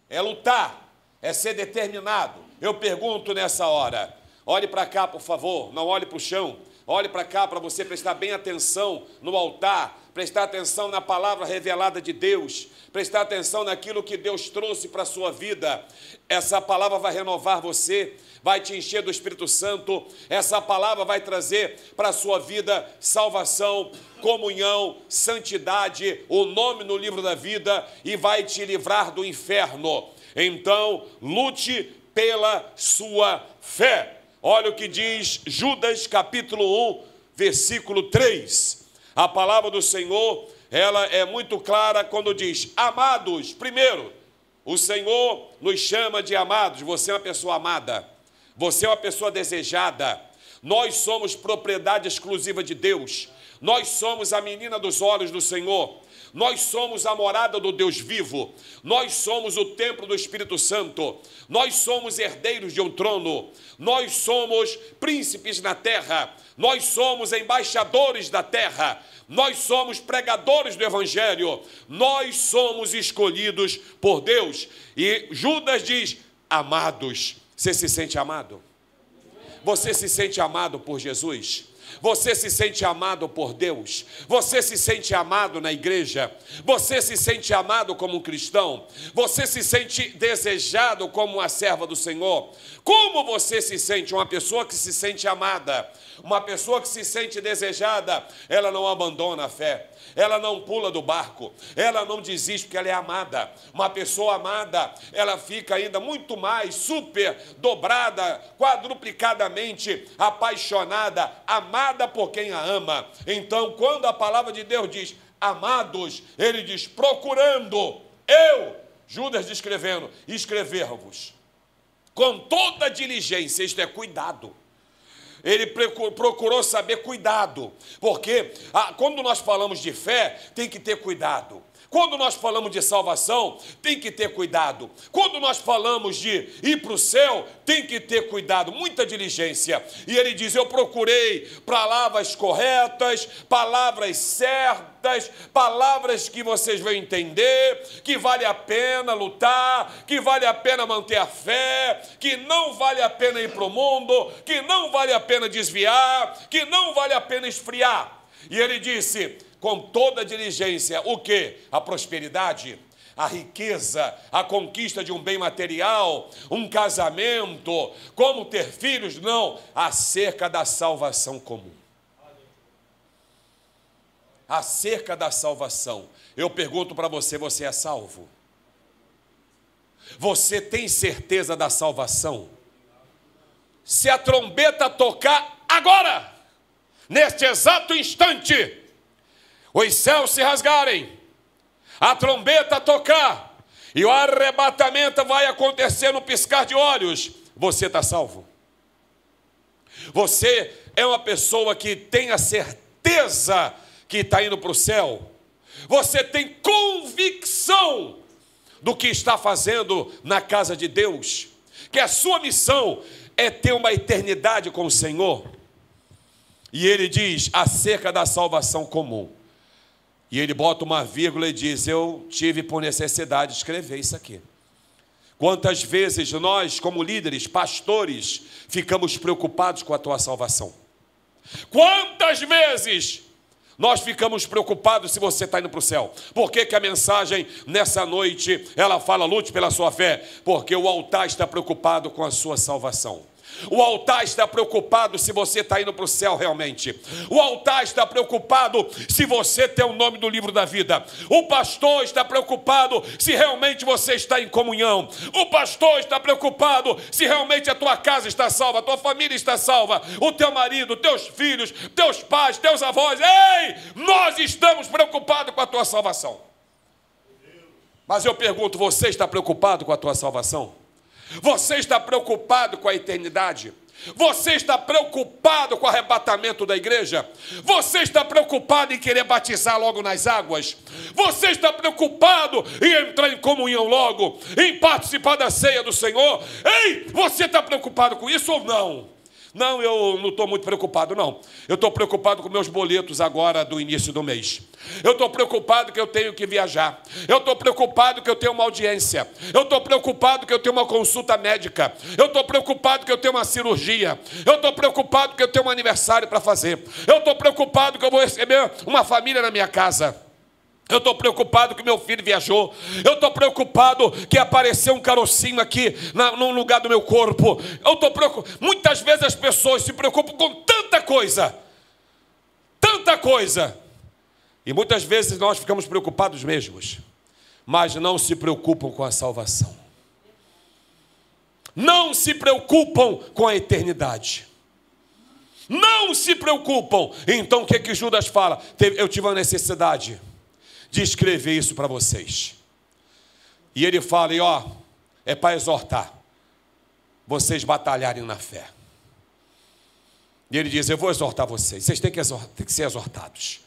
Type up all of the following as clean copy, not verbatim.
é lutar, é ser determinado. Eu pergunto nessa hora, olhe para cá, por favor, não olhe para o chão. Olhe para cá para você prestar bem atenção no altar, prestar atenção na palavra revelada de Deus, prestar atenção naquilo que Deus trouxe para a sua vida. Essa palavra vai renovar você, vai te encher do Espírito Santo. Essa palavra vai trazer para a sua vida salvação, comunhão, santidade, o nome no livro da vida, e vai te livrar do inferno. Então, lute pela sua fé. Olha o que diz Judas capítulo 1, versículo 3. A palavra do Senhor, ela é muito clara quando diz: amados. Primeiro, o Senhor nos chama de amados. Você é uma pessoa amada, você é uma pessoa desejada. Nós somos propriedade exclusiva de Deus. Nós somos a menina dos olhos do Senhor. Nós somos a morada do Deus vivo. Nós somos o templo do Espírito Santo. Nós somos herdeiros de um trono. Nós somos príncipes na terra. Nós somos embaixadores da terra. Nós somos pregadores do Evangelho. Nós somos escolhidos por Deus. E Judas diz: amados. Você se sente amado? Você se sente amado por Jesus? Você se sente amado por Deus? Você se sente amado na igreja? Você se sente amado como um cristão? Você se sente desejado como uma serva do Senhor? Como você se sente? Uma pessoa que se sente amada, uma pessoa que se sente desejada, ela não abandona a fé, ela não pula do barco, ela não desiste porque ela é amada. Uma pessoa amada, ela fica ainda muito mais super dobrada, quadruplicadamente apaixonada, amada por quem a ama. Então, quando a palavra de Deus diz amados, ele diz procurando, Judas descrevendo, escrever-vos com toda diligência. Isto é cuidado. Ele procurou saber cuidado, porque quando nós falamos de fé, tem que ter cuidado. Quando nós falamos de salvação, tem que ter cuidado. Quando nós falamos de ir para o céu, tem que ter cuidado, muita diligência. E ele diz: eu procurei palavras corretas, palavras certas, palavras que vocês vão entender, que vale a pena lutar, que vale a pena manter a fé, que não vale a pena ir para o mundo, que não vale a pena desviar, que não vale a pena esfriar. E ele disse: com toda diligência, o quê? A prosperidade, a riqueza, a conquista de um bem material, um casamento, como ter filhos, não, acerca da salvação comum. Acerca da salvação. Eu pergunto para você, você é salvo? Você tem certeza da salvação? Se a trombeta tocar agora, neste exato instante, os céus se rasgarem, a trombeta tocar e o arrebatamento vai acontecer no piscar de olhos, você está salvo? Você é uma pessoa que tem a certeza que está indo para o céu? Você tem convicção do que está fazendo na casa de Deus? Que a sua missão é ter uma eternidade com o Senhor? E ele diz acerca da salvação comum. E ele bota uma vírgula e diz: eu tive por necessidade de escrever isso aqui. Quantas vezes nós, como líderes, pastores, ficamos preocupados com a tua salvação? Quantas vezes nós ficamos preocupados se você está indo para o céu? Por que a mensagem nessa noite, ela fala lute pela sua fé? Porque o altar está preocupado com a sua salvação. O altar está preocupado se você está indo para o céu realmente. O altar está preocupado se você tem o nome do livro da vida. O pastor está preocupado se realmente você está em comunhão. O pastor está preocupado se realmente a tua casa está salva, a tua família está salva, o teu marido, teus filhos, teus pais, teus avós. Ei, nós estamos preocupados com a tua salvação. Mas eu pergunto, você está preocupado com a tua salvação? Você está preocupado com a eternidade? Você está preocupado com o arrebatamento da igreja? Você está preocupado em querer batizar logo nas águas? Você está preocupado em entrar em comunhão logo? Em participar da ceia do Senhor? Ei, você está preocupado com isso ou não? Não, eu não estou muito preocupado, não. Eu estou preocupado com meus boletos agora do início do mês. Eu estou preocupado que eu tenho que viajar. Eu estou preocupado que eu tenho uma audiência. Eu estou preocupado que eu tenho uma consulta médica. Eu estou preocupado que eu tenho uma cirurgia. Eu estou preocupado que eu tenho um aniversário para fazer. Eu estou preocupado que eu vou receber uma família na minha casa. Eu estou preocupado que meu filho viajou. Eu estou preocupado que apareceu um carocinho aqui no lugar do meu corpo. Eu estou preocupado. Muitas vezes as pessoas se preocupam com tanta coisa. Tanta coisa. E muitas vezes nós ficamos preocupados mesmos. Mas não se preocupam com a salvação. Não se preocupam com a eternidade. Não se preocupam. Então o que é que Judas fala? Eu tive uma necessidade de escrever isso para vocês. E ele fala, e ó, é para exortar vocês batalharem na fé. E ele diz, eu vou exortar vocês. Vocês têm que ser exortados.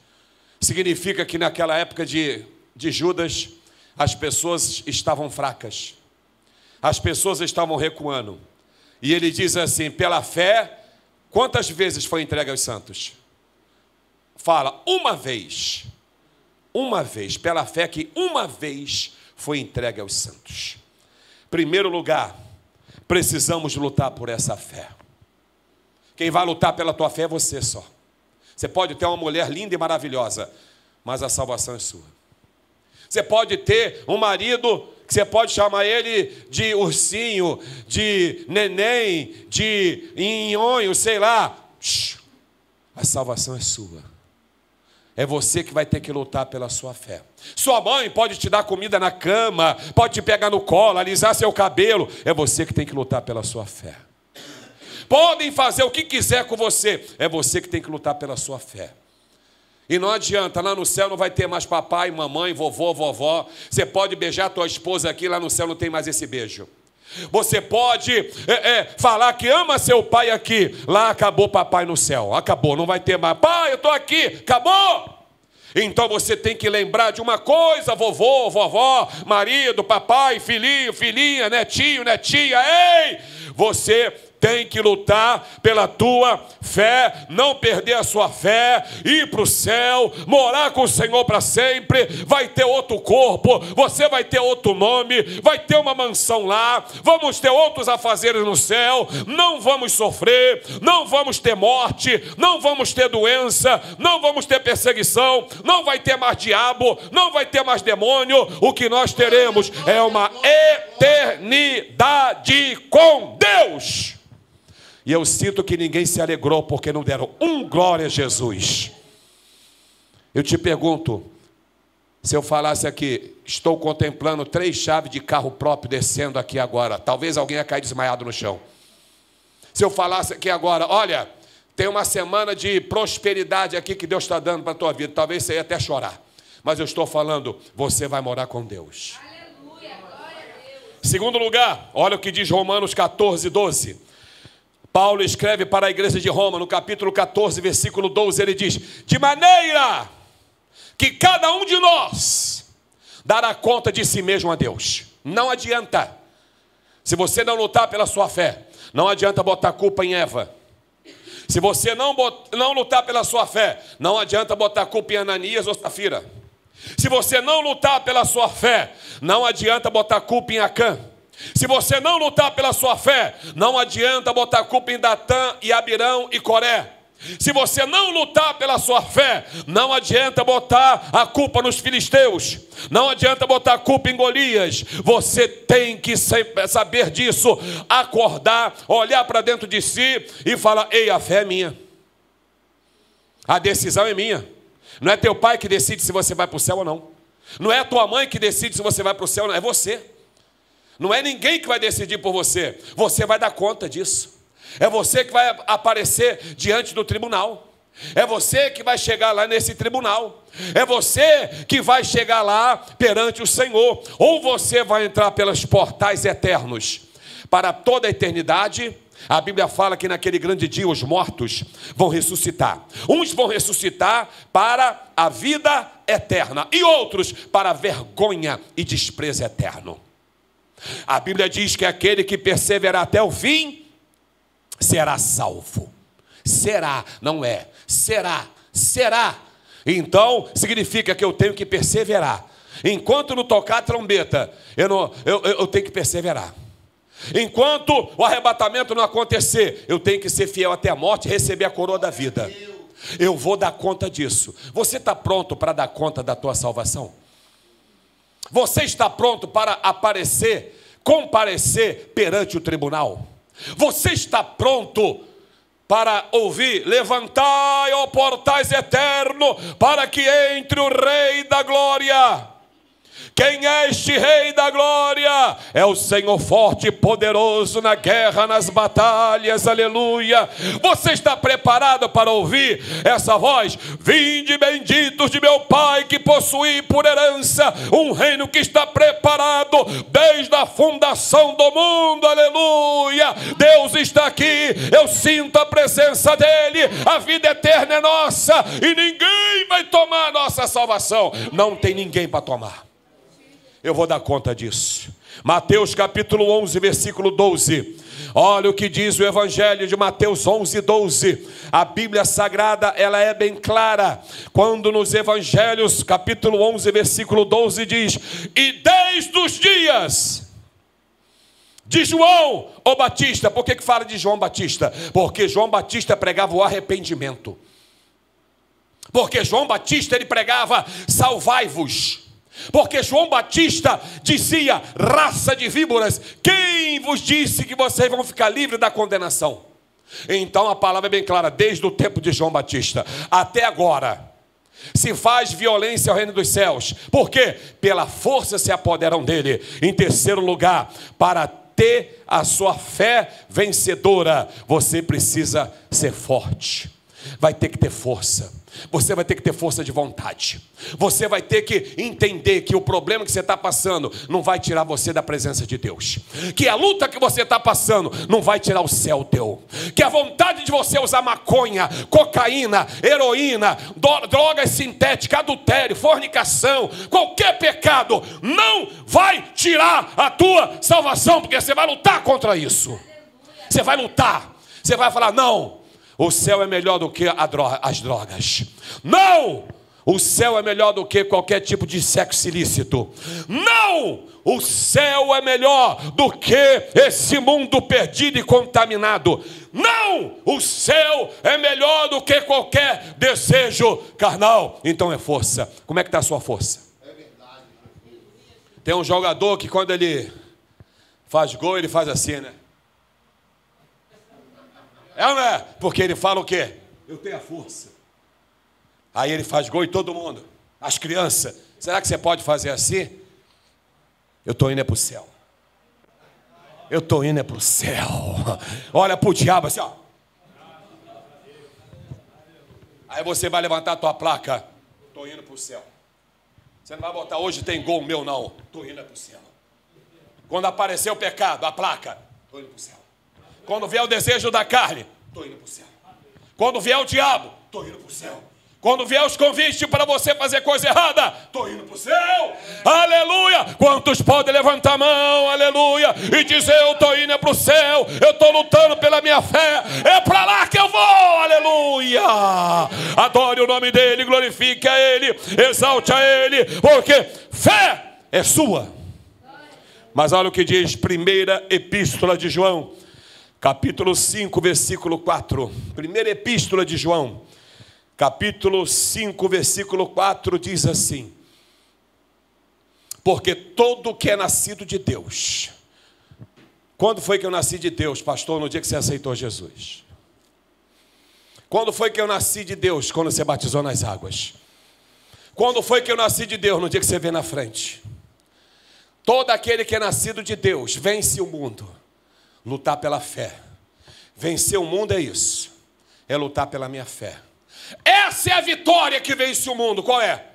Significa que naquela época de Judas, as pessoas estavam fracas. As pessoas estavam recuando. E ele diz assim, pela fé, quantas vezes foi entregue aos santos? Fala, uma vez. Uma vez, pela fé que uma vez foi entregue aos santos. Primeiro lugar, precisamos lutar por essa fé. Quem vai lutar pela tua fé é você só. Você pode ter uma mulher linda e maravilhosa, mas a salvação é sua. Você pode ter um marido que você pode chamar ele de ursinho, de neném, de nhonho, sei lá. A salvação é sua. É você que vai ter que lutar pela sua fé. Sua mãe pode te dar comida na cama, pode te pegar no colo, alisar seu cabelo. É você que tem que lutar pela sua fé. Podem fazer o que quiser com você. É você que tem que lutar pela sua fé. E não adianta, lá no céu não vai ter mais papai, mamãe, vovô, vovó. Você pode beijar a tua esposa aqui, lá no céu não tem mais esse beijo. Você pode falar que ama seu pai aqui. Lá acabou papai no céu. Acabou, não vai ter mais. Pai, eu estou aqui. Acabou. Então você tem que lembrar de uma coisa, vovô, vovó, marido, papai, filhinho, filhinha, netinho, netinha. Ei, você tem que lutar pela tua fé, não perder a sua fé, ir para o céu, morar com o Senhor para sempre. Vai ter outro corpo, você vai ter outro nome, vai ter uma mansão lá, vamos ter outros afazeres no céu, não vamos sofrer, não vamos ter morte, não vamos ter doença, não vamos ter perseguição, não vai ter mais diabo, não vai ter mais demônio. O que nós teremos é uma eternidade com Deus. E eu sinto que ninguém se alegrou porque não deram glória a Jesus. Eu te pergunto, se eu falasse aqui, estou contemplando 3 chaves de carro próprio descendo aqui agora, talvez alguém ia cair desmaiado no chão. Se eu falasse aqui agora, olha, tem uma semana de prosperidade aqui que Deus está dando para a tua vida, talvez você ia até chorar. Mas eu estou falando, você vai morar com Deus. Aleluia, glória a Deus. Segundo lugar, olha o que diz Romanos 14, 12. Paulo escreve para a igreja de Roma, no capítulo 14, versículo 12, ele diz, de maneira que cada um de nós dará conta de si mesmo a Deus. Não adianta, se você não lutar pela sua fé, não adianta botar culpa em Eva. Se você não lutar pela sua fé, não adianta botar culpa em Ananias ou Safira. Se você não lutar pela sua fé, não adianta botar culpa em Acã. Se você não lutar pela sua fé, não adianta botar culpa em Datã e Abirão e Coré. Se você não lutar pela sua fé, não adianta botar a culpa nos filisteus. Não adianta botar a culpa em Golias. Você tem que saber disso, acordar, olhar para dentro de si e falar, ei, a fé é minha. A decisão é minha. Não é teu pai que decide se você vai para o céu ou não. Não é a tua mãe que decide se você vai para o céu ou não, é você. Não é ninguém que vai decidir por você. Você vai dar conta disso. É você que vai aparecer diante do tribunal. É você que vai chegar lá nesse tribunal. É você que vai chegar lá perante o Senhor. Ou você vai entrar pelos portais eternos para toda a eternidade. A Bíblia fala que naquele grande dia os mortos vão ressuscitar. Uns vão ressuscitar para a vida eterna e outros para a vergonha e desprezo eterno. A Bíblia diz que aquele que perseverar até o fim será salvo. Será, não é. Será. Então, significa que eu tenho que perseverar. Enquanto não tocar a trombeta, eu tenho que perseverar. Enquanto o arrebatamento não acontecer, eu tenho que ser fiel até a morte e receber a coroa da vida. Eu vou dar conta disso. Você está pronto para dar conta da tua salvação? Você está pronto para comparecer perante o tribunal? Você está pronto para ouvir: levantai, ó portais eternos, para que entre o Rei da Glória? Quem é este Rei da Glória? É o Senhor forte e poderoso na guerra, nas batalhas, aleluia. Você está preparado para ouvir essa voz? Vinde benditos de meu Pai, que possuí por herança um reino que está preparado desde a fundação do mundo, aleluia. Deus está aqui, eu sinto a presença dele, a vida eterna é nossa e ninguém vai tomar a nossa salvação. Não tem ninguém para tomar. Eu vou dar conta disso. Mateus capítulo 11, versículo 12. Olha o que diz o Evangelho de Mateus 11, 12. A Bíblia Sagrada, ela é bem clara. Quando nos Evangelhos, capítulo 11, versículo 12 diz: e desde os dias de João o Batista. Por que fala de João Batista? Porque João Batista pregava o arrependimento. Porque João Batista, ele pregava: salvai-vos. Porque João Batista dizia: raça de víboras, quem vos disse que vocês vão ficar livres da condenação? Então a palavra é bem clara: desde o tempo de João Batista até agora se faz violência ao reino dos céus. Por quê? Pela força se apoderam dele. Em terceiro lugar, para ter a sua fé vencedora, você precisa ser forte. Vai ter que ter força. Você vai ter que ter força de vontade. Você vai ter que entender que o problema que você está passando não vai tirar você da presença de Deus. Que a luta que você está passando não vai tirar o céu teu. Que a vontade de você usar maconha, cocaína, heroína, drogas sintéticas, adultério, fornicação, qualquer pecado, não vai tirar a tua salvação. Porque você vai lutar contra isso. Você vai lutar. Você vai falar: não, o céu é melhor do que as drogas. Não! O céu é melhor do que qualquer tipo de sexo ilícito. Não! O céu é melhor do que esse mundo perdido e contaminado. Não! O céu é melhor do que qualquer desejo carnal. Então é força. Como é que está a sua força? Tem um jogador que quando ele faz gol, ele faz assim, né? É ou não é? Porque ele fala o quê? Eu tenho a força. Aí ele faz gol e todo mundo, as crianças: será que você pode fazer assim? Eu estou indo para o céu. Eu estou indo para o céu. Olha para o diabo assim, ó. Aí você vai levantar a tua placa: estou indo para o céu. Você não vai botar: hoje tem gol meu, não. Estou indo para o céu. Quando aparecer o pecado, a placa: estou indo para o céu. Quando vier o desejo da carne, estou indo para o céu. Quando vier o diabo, estou indo para o céu. Quando vier os convites para você fazer coisa errada, estou indo para o céu. Aleluia! Quantos podem levantar a mão, aleluia, e dizer: eu estou indo para o céu, eu estou lutando pela minha fé, é para lá que eu vou, aleluia! Adore o nome dele, glorifique a ele, exalte a ele, porque fé é sua. Mas olha o que diz primeira epístola de João, capítulo 5, versículo 4. Primeira epístola de João, capítulo 5, versículo 4, diz assim: porque todo que é nascido de Deus. Quando foi que eu nasci de Deus, pastor? No dia que você aceitou Jesus. Quando foi que eu nasci de Deus? Quando você batizou nas águas. Quando foi que eu nasci de Deus? No dia que você veio na frente. Todo aquele que é nascido de Deus vence o mundo. Lutar pela fé. Vencer o mundo é isso. É lutar pela minha fé. Essa é a vitória que vence o mundo. Qual é?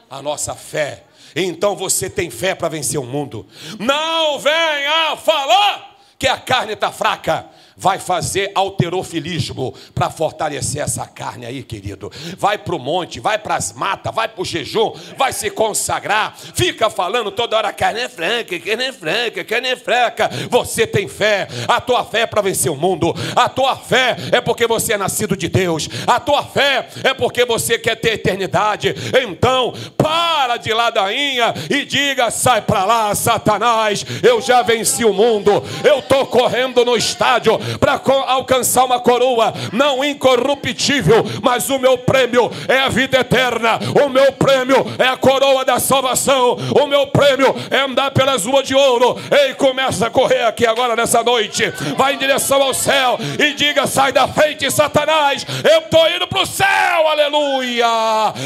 A nossa fé. Então você tem fé para vencer o mundo. Não venha falar que a carne está fraca. vai fazer halterofilismo para fortalecer essa carne aí, querido. Vai para o monte, vai para as matas, vai para o jejum, vai se consagrar. Fica falando toda hora, carne é franca, carne é franca, carne é fraca. Você tem fé, a tua fé é para vencer o mundo. A tua fé é porque você é nascido de Deus. A tua fé é porque você quer ter eternidade. Então, para de ladainha e diga, sai para lá, Satanás, eu já venci o mundo. Eu estou correndo no estádio para alcançar uma coroa não incorruptível, mas o meu prêmio é a vida eterna, o meu prêmio é a coroa da salvação, o meu prêmio é andar pelas ruas de ouro. Ei, começa a correr aqui agora nessa noite, vai em direção ao céu e diga, sai da frente, Satanás, eu estou indo para o céu, aleluia.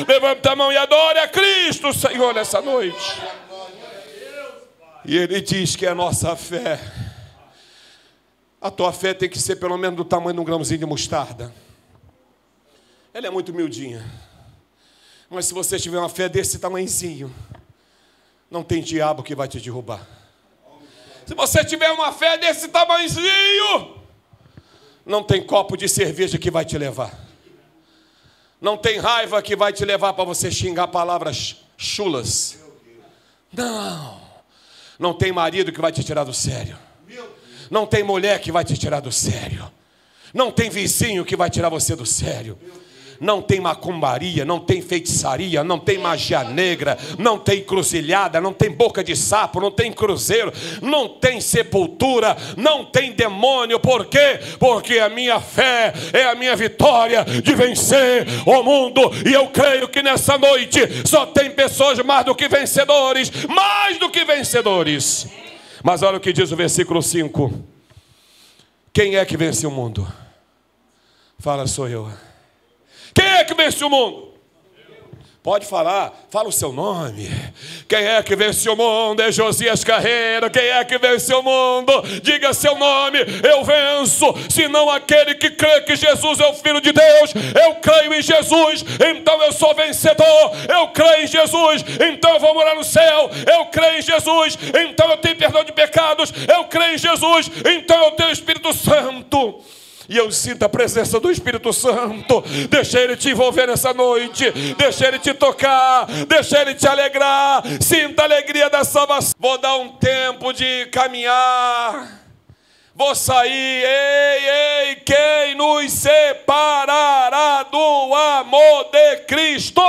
Levanta a mão e adore a Cristo, Senhor, nessa noite. E Ele diz que a nossa fé, a tua fé tem que ser pelo menos do tamanho de um grãozinho de mostarda. Ela é muito humildinha. Mas se você tiver uma fé desse tamanhozinho, não tem diabo que vai te derrubar. Se você tiver uma fé desse tamanhozinho, não tem copo de cerveja que vai te levar. Não tem raiva que vai te levar para você xingar palavras chulas. Não tem marido que vai te tirar do sério. Não tem mulher que vai te tirar do sério. Não tem vizinho que vai tirar você do sério. Não tem macumbaria, não tem feitiçaria, não tem magia negra, não tem cruzilhada, não tem boca de sapo, não tem cruzeiro, não tem sepultura, não tem demônio. Por quê? Porque a minha fé é a minha vitória de vencer o mundo. E eu creio que nessa noite só tem pessoas mais do que vencedores, mais do que vencedores. Mas olha o que diz o versículo 5. Quem é que vence o mundo? Fala, sou eu. Quem é que vence o mundo? Pode falar, fala o seu nome. Quem é que vence o mundo? É Josias Carreira. Quem é que vence o mundo? Diga seu nome. Eu venço, senão aquele que crê que Jesus é o Filho de Deus. Eu creio em Jesus, então eu sou vencedor. Eu creio em Jesus, então eu vou morar no céu. Eu creio em Jesus, então eu tenho perdão de pecados. Eu creio em Jesus, então eu tenho o Espírito Santo. E eu sinto a presença do Espírito Santo. Deixa Ele te envolver nessa noite. Deixa Ele te tocar. Deixa Ele te alegrar. Sinta a alegria da salvação. Vou dar um tempo de caminhar. Vou sair. Ei, quem nos separará do amor de Cristo?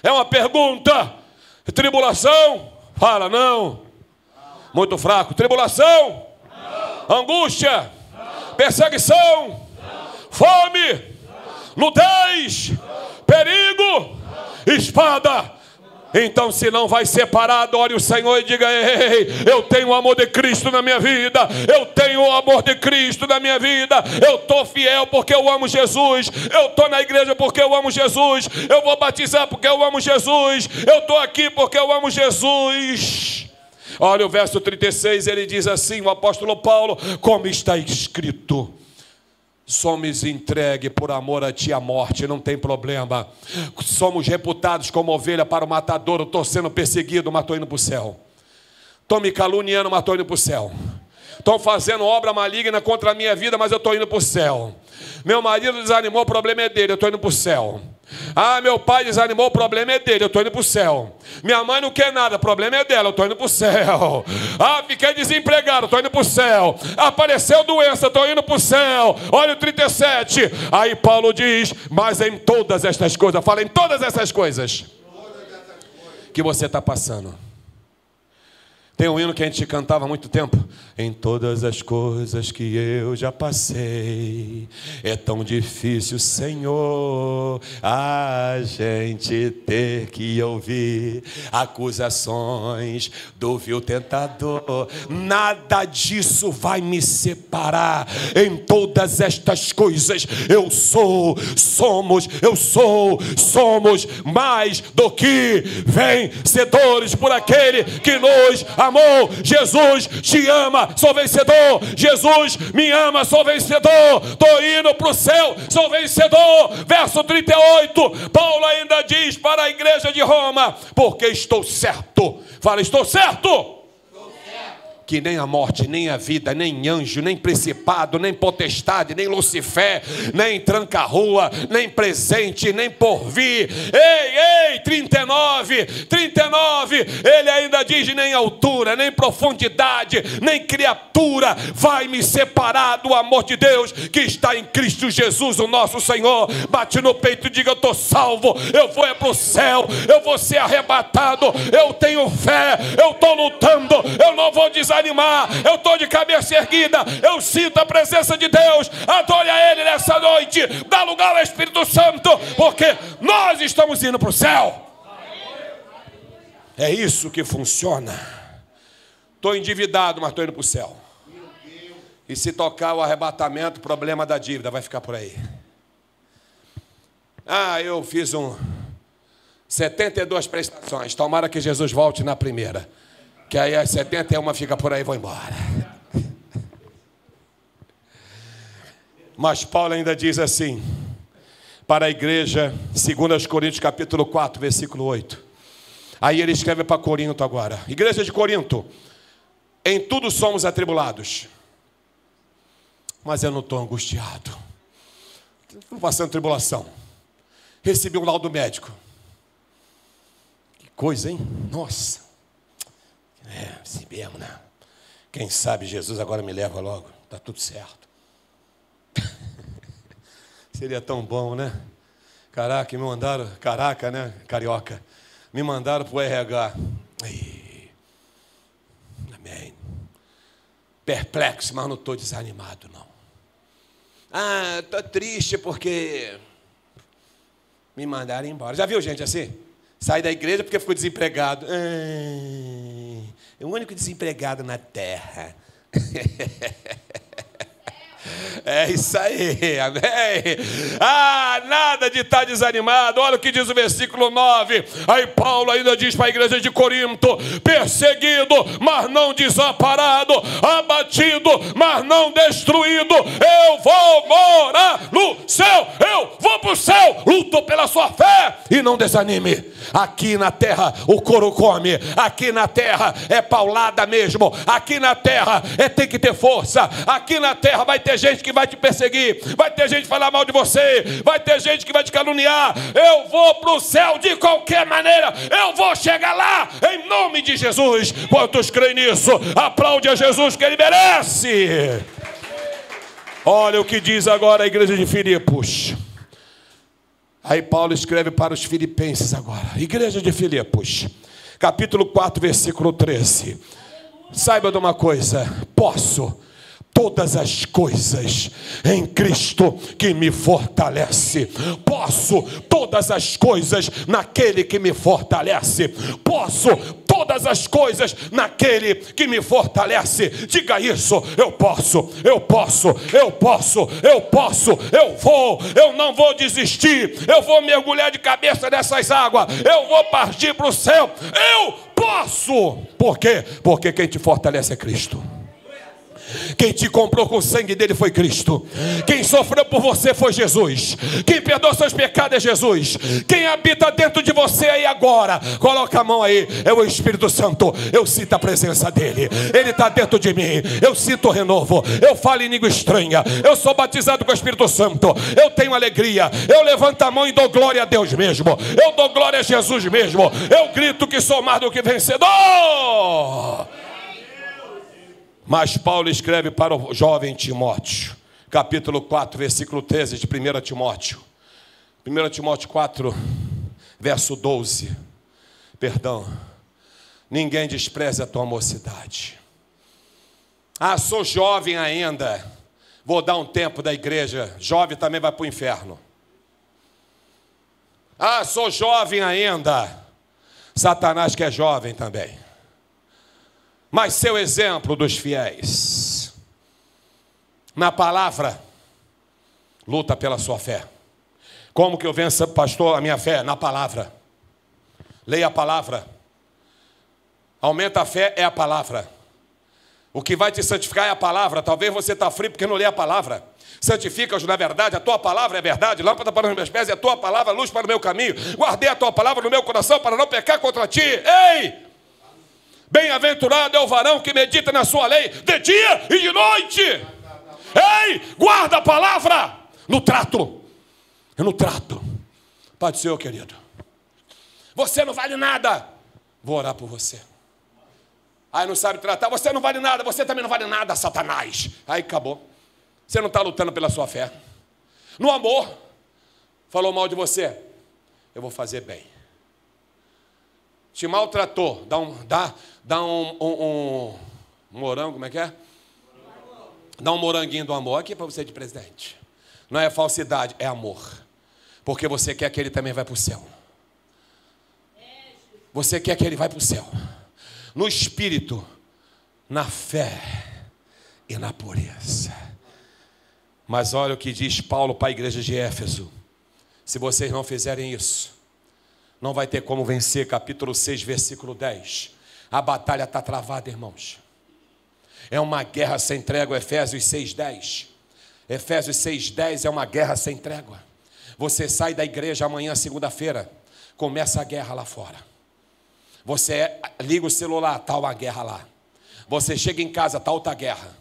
É uma pergunta. Tribulação? Fala, não. Muito fraco. Tribulação? Não. Angústia? Perseguição, fome, nudez, perigo, espada. Então, se não vai separar, adore o Senhor e diga, ei, eu tenho o amor de Cristo na minha vida. Eu tenho o amor de Cristo na minha vida. Eu estou fiel porque eu amo Jesus. Eu estou na igreja porque eu amo Jesus. Eu vou batizar porque eu amo Jesus. Eu estou aqui porque eu amo Jesus. Olha o verso 36, ele diz assim, o apóstolo Paulo, como está escrito, somos entregues por amor a ti à morte, não tem problema. Somos reputados como ovelha para o matadouro, estou sendo perseguido, mas estou indo para o céu. Estão me caluniando, mas estou indo para o céu. Estão fazendo obra maligna contra a minha vida, mas eu estou indo para o céu. Meu marido desanimou, o problema é dele, eu estou indo para o céu. Ah, meu pai desanimou, o problema é dele, eu estou indo para o céu. Minha mãe não quer nada, o problema é dela, eu estou indo para o céu. Ah, fiquei desempregado, estou indo para o céu. Apareceu doença, estou indo para o céu. Olha o 37. Aí Paulo diz, mas em todas estas coisas, fala em todas essas coisas que você está passando. Tem um hino que a gente cantava há muito tempo. Em todas as coisas que eu já passei, é tão difícil, Senhor, a gente ter que ouvir acusações do vil tentador. Nada disso vai me separar. Em todas estas coisas somos mais do que vencedores por aquele que nos amou. Jesus te ama, sou vencedor. Jesus me ama, sou vencedor. Estou indo para o céu, sou vencedor. Verso 38, Paulo ainda diz para a igreja de Roma, porque estou certo. Fala, estou certo. que nem a morte, nem a vida, nem anjo, nem principado, nem potestade, nem Lucifer, nem tranca-rua, nem presente, nem porvir. Ei, 39, ele ainda diz: nem altura, nem profundidade, nem criatura vai me separar do amor de Deus que está em Cristo Jesus, o nosso Senhor. Bate no peito e diga: eu estou salvo, eu vou para o céu, eu vou ser arrebatado, eu tenho fé, eu estou lutando, eu não vou desanimar, eu estou de cabeça erguida, eu sinto a presença de Deus. Adore a Ele nessa noite, dá lugar ao Espírito Santo, porque nós estamos indo para o céu. É isso que funciona. Estou endividado, mas estou indo para o céu. E se tocar o arrebatamento, o problema da dívida vai ficar por aí. Eu fiz 72 prestações, tomara que Jesus volte na primeira, que aí as 71 fica por aí e vou embora. Mas Paulo ainda diz assim, para a igreja, 2 Coríntios capítulo 4, versículo 8. Aí ele escreve para Corinto agora: igreja de Corinto, em tudo somos atribulados, mas eu não estou angustiado. Estou passando tribulação. Recebi um laudo médico. Que coisa, hein? Nossa. Assim mesmo, né? Quem sabe Jesus agora me leva logo. Está tudo certo. Seria tão bom, né? Caraca, me mandaram... Caraca, né? Carioca. Me mandaram para o RH. Amém. Perplexo, mas não estou desanimado, não. Estou triste porque me mandaram embora. Já viu gente assim? Sai da igreja porque ficou desempregado. É o único desempregado na terra. É isso aí, amém. Nada de estar desanimado. Olha o que diz o versículo 9. Aí Paulo ainda diz para a igreja de Corinto: perseguido, mas não desamparado, abatido, mas não destruído, eu vou morar no céu, eu vou para o céu. Luto pela sua fé e não desanime. Aqui na terra o couro come, aqui na terra é paulada mesmo, aqui na terra tem que ter força, aqui na terra vai ter gente que vai te perseguir, vai ter gente que falar mal de você, vai ter gente que vai te caluniar. Eu vou para o céu de qualquer maneira, eu vou chegar lá em nome de Jesus. Quantos creem nisso? Aplaude a Jesus, que Ele merece. Olha o que diz agora a igreja de Filipos. Aí Paulo escreve para os filipenses agora. Igreja de Filipos, capítulo 4, versículo 13. Saiba de uma coisa: posso todas as coisas em Cristo que me fortalece. Posso todas as coisas naquele que me fortalece. Posso todas as coisas naquele que me fortalece. Diga isso: eu posso, eu posso, eu posso, eu posso, eu não vou desistir, eu vou mergulhar de cabeça nessas águas, eu vou partir para o céu, eu posso. Por quê? Porque quem te fortalece é Cristo. Quem te comprou com o sangue dele foi Cristo. Quem sofreu por você foi Jesus. Quem perdoa seus pecados é Jesus. Quem habita dentro de você aí agora, coloca a mão aí, é o Espírito Santo. Eu sinto a presença dele, ele está dentro de mim. Eu sinto o renovo, eu falo em língua estranha, eu sou batizado com o Espírito Santo, eu tenho alegria, eu levanto a mão e dou glória a Deus mesmo, eu dou glória a Jesus mesmo, eu grito que sou mais do que vencedor. Mas Paulo escreve para o jovem Timóteo, capítulo 4, versículo 13 de 1 Timóteo. 1 Timóteo 4, verso 12. Perdão. Ninguém despreze a tua mocidade. Sou jovem ainda. Vou dar um tempo da igreja. Jovem também vai para o inferno. Sou jovem ainda. Satanás que é jovem também. Mas seu exemplo dos fiéis, na palavra, luta pela sua fé. Como que eu venço, pastor, a minha fé? Na palavra. Leia a palavra. Aumenta a fé é a palavra. O que vai te santificar é a palavra. Talvez você está frio porque não lê a palavra. Santifica-os na verdade, a tua palavra é verdade. Lâmpada para os meus pés é a tua palavra, luz para o meu caminho. Guardei a tua palavra no meu coração para não pecar contra ti. Ei! Bem-aventurado é o varão que medita na sua lei de dia e de noite. Ei, guarda a palavra no trato. No trato. Pai do Senhor, querido. Você não vale nada. Vou orar por você. Aí não sabe tratar. Você não vale nada. Você também não vale nada, Satanás. Aí acabou. Você não está lutando pela sua fé. No amor. Falou mal de você. Eu vou fazer bem. Te maltratou. Dá um morango, como é que é? Dá um moranguinho do amor aqui para você de presente. Não é falsidade, é amor. Porque você quer que ele também vá para o céu. Você quer que ele vá para o céu. No espírito, na fé e na pureza. Mas olha o que diz Paulo para a igreja de Éfeso. Se vocês não fizerem isso, não vai ter como vencer. Capítulo 6, versículo 10. A batalha está travada, irmãos. É uma guerra sem trégua. Efésios 6:10. Efésios 6:10 é uma guerra sem trégua. Você sai da igreja amanhã, segunda-feira, começa a guerra lá fora. Você liga o celular, está uma guerra lá. Você chega em casa, está outra guerra.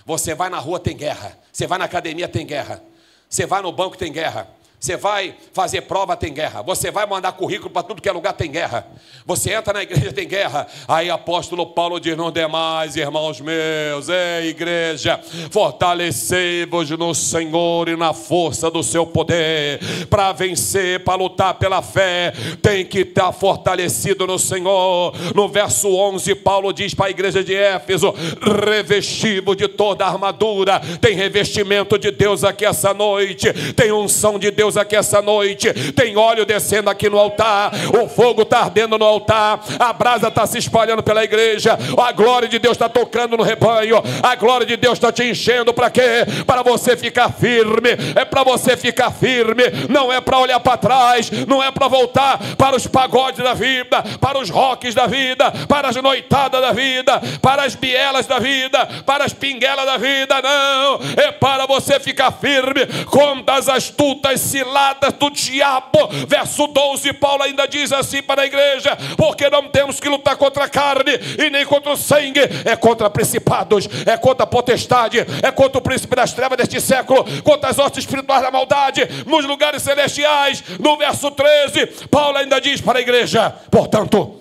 Você vai na rua, tem guerra. Você vai na academia, tem guerra. Você vai no banco, tem guerra. Você vai fazer prova, tem guerra. Você vai mandar currículo para tudo que é lugar, tem guerra. Você entra na igreja, tem guerra. Aí apóstolo Paulo diz, não demais, irmãos meus. Ei, igreja, fortalecei-vos no Senhor e na força do seu poder. Para vencer, para lutar pela fé, tem que estar fortalecido no Senhor. No verso 11, Paulo diz para a igreja de Éfeso, revesti-vos de toda a armadura. Tem revestimento de Deus aqui essa noite. Tem unção de Deus aqui essa noite, tem óleo descendo aqui no altar, o fogo está ardendo no altar, a brasa está se espalhando pela igreja, a glória de Deus está tocando no rebanho, a glória de Deus está te enchendo. Para quê? Para você ficar firme. É para você ficar firme, não é para olhar para trás, não é para voltar para os pagodes da vida, para os rocks da vida, para as noitadas da vida, para as bielas da vida, para as pinguelas da vida, não, é para você ficar firme contra as astutas ciladas do diabo. Verso 12, Paulo ainda diz assim para a igreja, porque não temos que lutar contra a carne e nem contra o sangue, é contra principados, é contra a potestade, é contra o príncipe das trevas deste século, contra as hostes espirituais da maldade nos lugares celestiais. No verso 13, Paulo ainda diz para a igreja, portanto,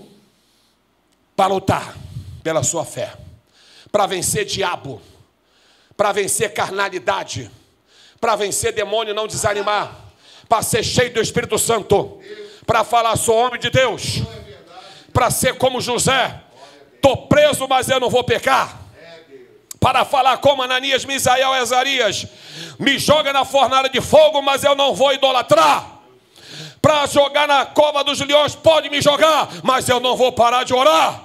para lutar pela sua fé, para vencer diabo, para vencer carnalidade, para vencer demônio e não desanimar, para ser cheio do Espírito Santo, para falar, sou homem de Deus, para ser como José, estou preso, mas eu não vou pecar, para falar como Ananias, Misael e Azarias, me joga na fornalha de fogo, mas eu não vou idolatrar, para jogar na cova dos leões, pode me jogar, mas eu não vou parar de orar.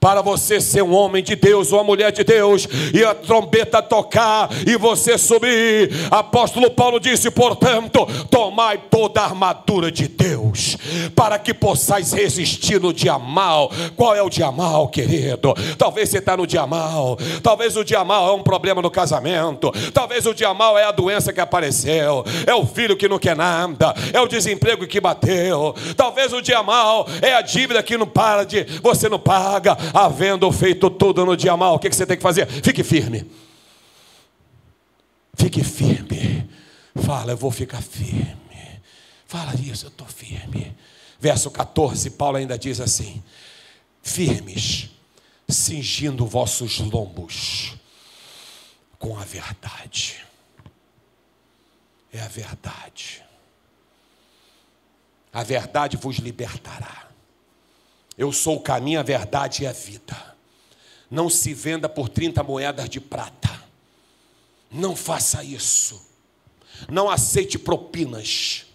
Para você ser um homem de Deus, uma mulher de Deus, e a trombeta tocar, e você subir. Apóstolo Paulo disse, portanto, tomai toda a armadura de Deus, para que possais resistir no dia mal. Qual é o dia mal, querido? Talvez você está no dia mal. Talvez o dia mal é um problema no casamento. Talvez o dia mal é a doença que apareceu. É o filho que não quer nada. É o desemprego que bateu. Talvez o dia mal é a dívida que não para de... Você não paga. Havendo feito tudo no dia mal, o que você tem que fazer? Fique firme. Fique firme. Fala, eu vou ficar firme. Fala isso, eu estou firme. Verso 14, Paulo ainda diz assim, firmes, cingindo vossos lombos com a verdade. É a verdade. A verdade vos libertará. Eu sou o caminho, a verdade e a vida. Não se venda por 30 moedas de prata. Não faça isso. Não aceite propinas.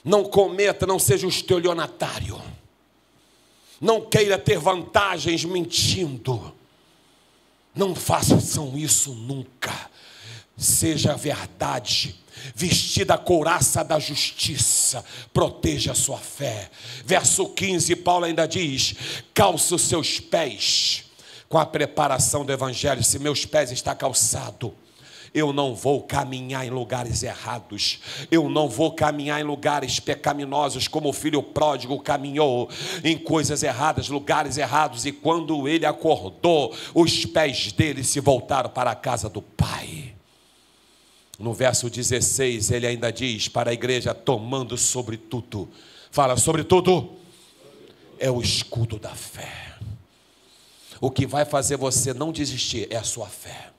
Não cometa, não seja um estelionatário. Não queira ter vantagens mentindo. Não façam isso nunca. Seja a verdade. Vestida a couraça da justiça, proteja a sua fé. Verso 15, Paulo ainda diz, calça os seus pés com a preparação do evangelho. Se meus pés estão calçados, Eu não vou caminhar em lugares errados. Eu não vou caminhar em lugares pecaminosos, como o filho pródigo caminhou em coisas erradas, lugares errados. E quando ele acordou, os pés dele se voltaram para a casa do pai. No verso 16, ele ainda diz para a igreja, tomando sobretudo. Fala, sobretudo, é o escudo da fé. O que vai fazer você não desistir é a sua fé.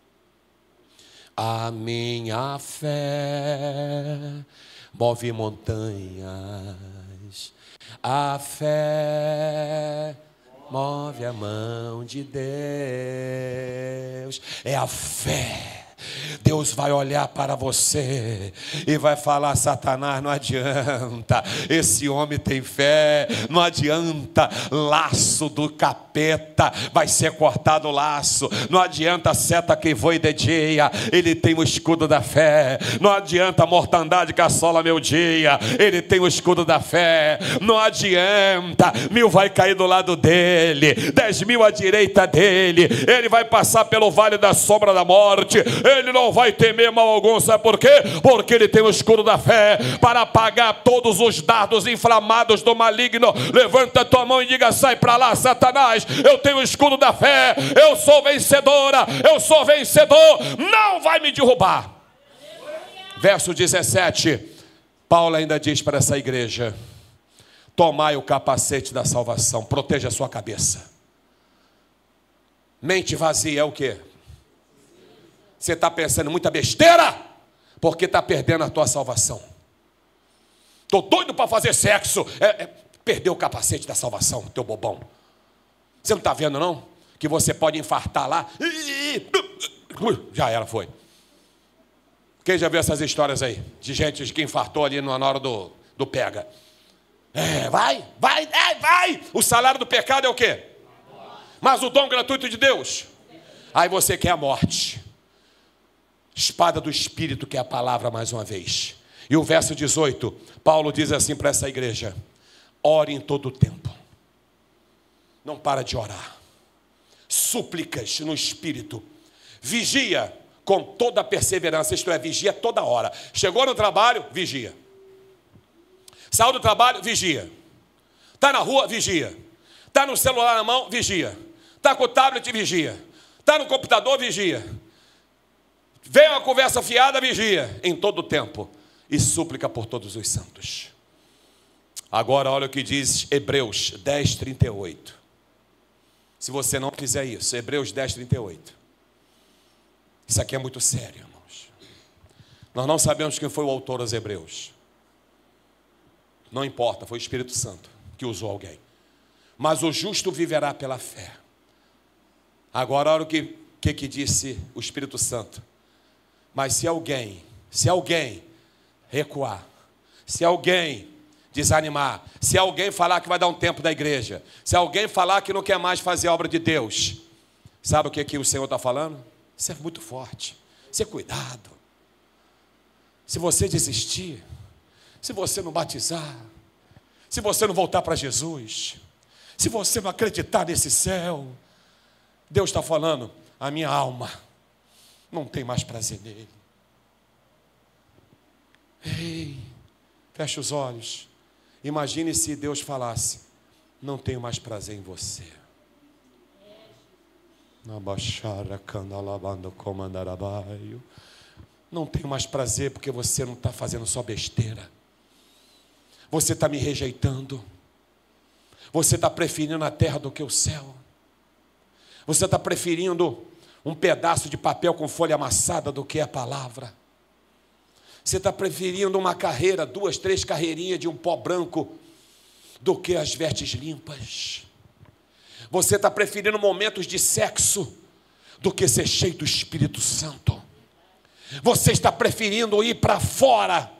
A minha fé move montanhas. A fé move a mão de Deus. É a fé. Deus vai olhar para você e vai falar, Satanás, não adianta, esse homem tem fé, não adianta, laço do capeta, vai ser cortado o laço, não adianta a seta que voe de dia, ele tem o escudo da fé, não adianta a mortandade que assola meu dia, ele tem o escudo da fé, não adianta, 1000 vai cair do lado dele, 10.000 à direita dele, ele vai passar pelo vale da sombra da morte, ele não vai temer mal algum, sabe por quê? Porque ele tem o escudo da fé para apagar todos os dardos inflamados do maligno. Levanta tua mão e diga, sai para lá, Satanás, eu tenho o escudo da fé, eu sou vencedora, eu sou vencedor, não vai me derrubar. Verso 17, Paulo ainda diz para essa igreja, tomai o capacete da salvação, proteja a sua cabeça. Mente vazia é o quê? Você está pensando muita besteira, porque está perdendo a tua salvação. Estou doido para fazer sexo. Perdeu o capacete da salvação, teu bobão. Você não está vendo não? Que você pode infartar lá. Já era, foi. Quem já viu essas histórias aí? De gente que infartou ali na hora do pega. Vai. O salário do pecado é o quê? Mas o dom gratuito de Deus. Aí você quer a morte. Espada do Espírito, que é a palavra mais uma vez. E o verso 18, Paulo diz assim para essa igreja, ore em todo o tempo. Não para de orar. Súplicas no Espírito. Vigia com toda perseverança, isto é, vigia toda hora. Chegou no trabalho, vigia. Saiu do trabalho, vigia. Está na rua, vigia. Está no celular na mão, vigia. Está com o tablet, vigia. Está no computador, vigia. Vem uma conversa fiada, vigia em todo o tempo e súplica por todos os santos. Agora olha o que diz Hebreus 10:38. Se você não quiser isso, Hebreus 10:38. Isso aqui é muito sério, irmãos. Nós não sabemos quem foi o autor dos Hebreus. Não importa, foi o Espírito Santo que usou alguém. Mas o justo viverá pela fé. Agora olha o que disse o Espírito Santo. Mas se alguém recuar, se alguém desanimar, se alguém falar que vai dar um tempo da igreja, se alguém falar que não quer mais fazer a obra de Deus, sabe o que o Senhor está falando? Isso é muito forte. Isso é cuidado. Se você desistir, se você não batizar, se você não voltar para Jesus, se você não acreditar nesse céu, Deus está falando, a minha alma não tem mais prazer nele. Ei, fecha os olhos. Imagine se Deus falasse, não tenho mais prazer em você. Não tenho mais prazer porque você não está fazendo só besteira. Você está me rejeitando. Você está preferindo a terra do que o céu. Você está preferindo um pedaço de papel com folha amassada do que a palavra. Você está preferindo uma carreira, 2, 3 carreirinhas de um pó branco do que as vestes limpas. Você está preferindo momentos de sexo do que ser cheio do Espírito Santo. Você está preferindo ir para fora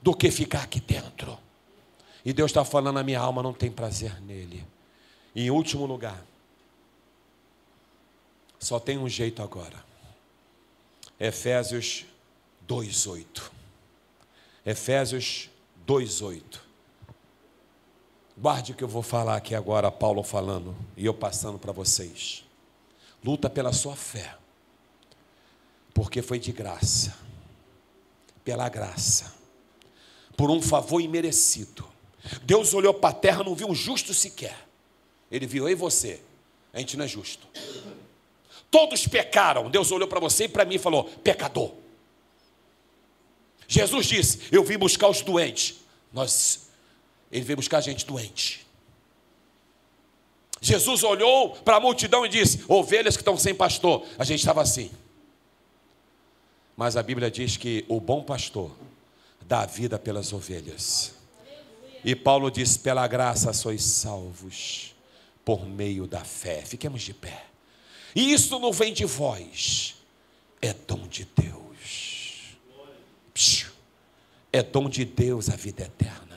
do que ficar aqui dentro. E Deus está falando, a minha alma não tem prazer nele. E em último lugar, só tem um jeito agora. Efésios 2:8. Efésios 2:8. Guarde o que eu vou falar aqui agora, Paulo falando, e eu passando para vocês. Luta pela sua fé. Porque foi de graça, pela graça, por um favor imerecido. Deus olhou para a terra, não viu um justo sequer. Ele viu eu e você. A gente não é justo. Todos pecaram. Deus olhou para você e para mim e falou: pecador. Jesus disse: eu vim buscar os doentes. Ele veio buscar a gente doente. Jesus olhou para a multidão e disse: ovelhas que estão sem pastor. A gente estava assim. Mas a Bíblia diz que o bom pastor dá a vida pelas ovelhas. E Paulo diz: pela graça sois salvos, por meio da fé. Fiquemos de pé. E isso não vem de vós, é dom de Deus. É dom de Deus a vida eterna.